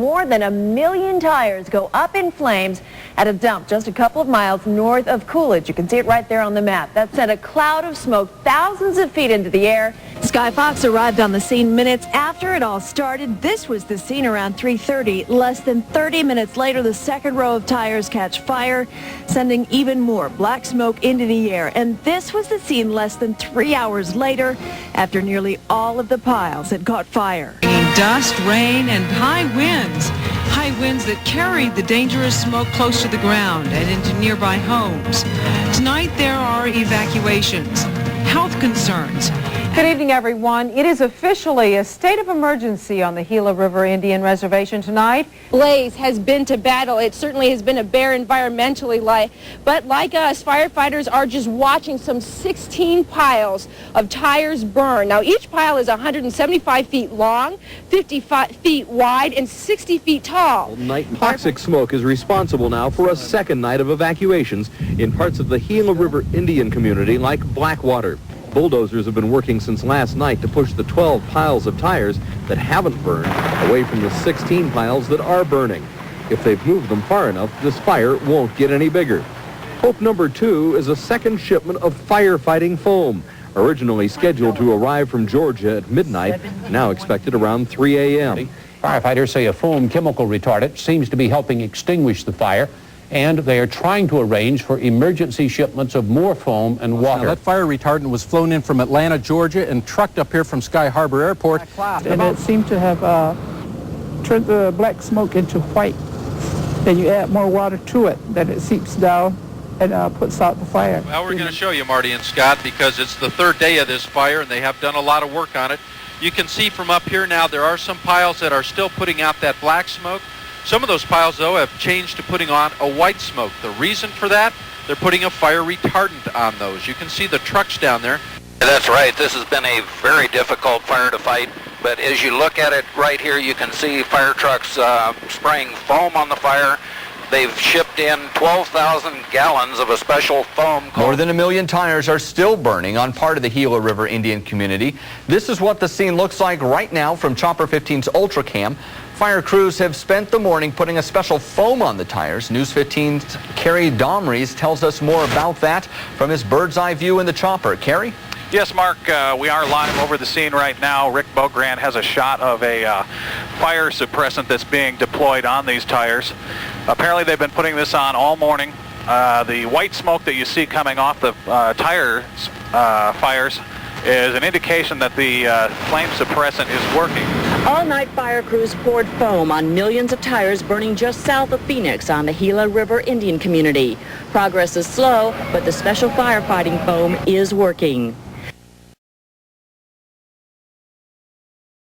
more than 1 million tires go up in flames at a dump just a couple of miles north of Coolidge. You can see it right there on the map. That sent a cloud of smoke thousands of feet into the air. Sky Fox arrived on the scene minutes after it all started. This was the scene around 3:30. Less than 30 minutes later, the second row of tires catch fire, sending even more black smoke into the air. And this was the scene less than 3 hours later, after nearly all of the piles had caught fire. Dust, rain, and high winds. High winds that carried the dangerous smoke close to the ground and into nearby homes. Tonight there are evacuations, health concerns. Good evening, everyone. It is officially a state of emergency on the Gila River Indian Reservation tonight. Blaze has been to battle. It certainly has been a bear environmentally, but like us, firefighters are just watching some 16 piles of tires burn. Now, each pile is 175 feet long, 55 feet wide, and 60 feet tall. Night toxic smoke is responsible now for a second night of evacuations in parts of the Gila River Indian community like Blackwater. Bulldozers have been working since last night to push the 12 piles of tires that haven't burned away from the 16 piles that are burning. If they've moved them far enough, this fire won't get any bigger. Hope number 2 is a second shipment of firefighting foam, originally scheduled to arrive from Georgia at midnight, now expected around 3 a.m. Firefighters say a foam chemical retardant seems to be helping extinguish the fire, and they are trying to arrange for emergency shipments of more foam and water. Now, that fire retardant was flown in from Atlanta, Georgia, and trucked up here from Sky Harbor Airport. And it seemed to have turned the black smoke into white. Then you add more water to it, then it seeps down and puts out the fire. Well, we're going to show you, Marty and Scott, because it's the third day of this fire, and they have done a lot of work on it. You can see from up here now there are some piles that are still putting out that black smoke. Some of those piles, though, have changed to putting on a white smoke. The reason for that, they're putting a fire retardant on those. You can see the trucks down there. That's right. This has been a very difficult fire to fight, but as you look at it right here, you can see fire trucks spraying foam on the fire. They've shipped in 12,000 gallons of a special foam. More than 1 million tires are still burning on part of the Gila River Indian community. This is what the scene looks like right now from Chopper 15's Ultracam. Fire crews have spent the morning putting a special foam on the tires. News 15's Kerry Domries tells us more about that from his bird's eye view in the chopper. Kerry? Yes, Mark, we are live over the scene right now. Rick Bogrand has a shot of a fire suppressant that's being deployed on these tires. Apparently they've been putting this on all morning. The white smoke that you see coming off the tire fires is an indication that the flame suppressant is working. All-night fire crews poured foam on millions of tires burning just south of Phoenix on the Gila River Indian community. Progress is slow, but the special firefighting foam is working.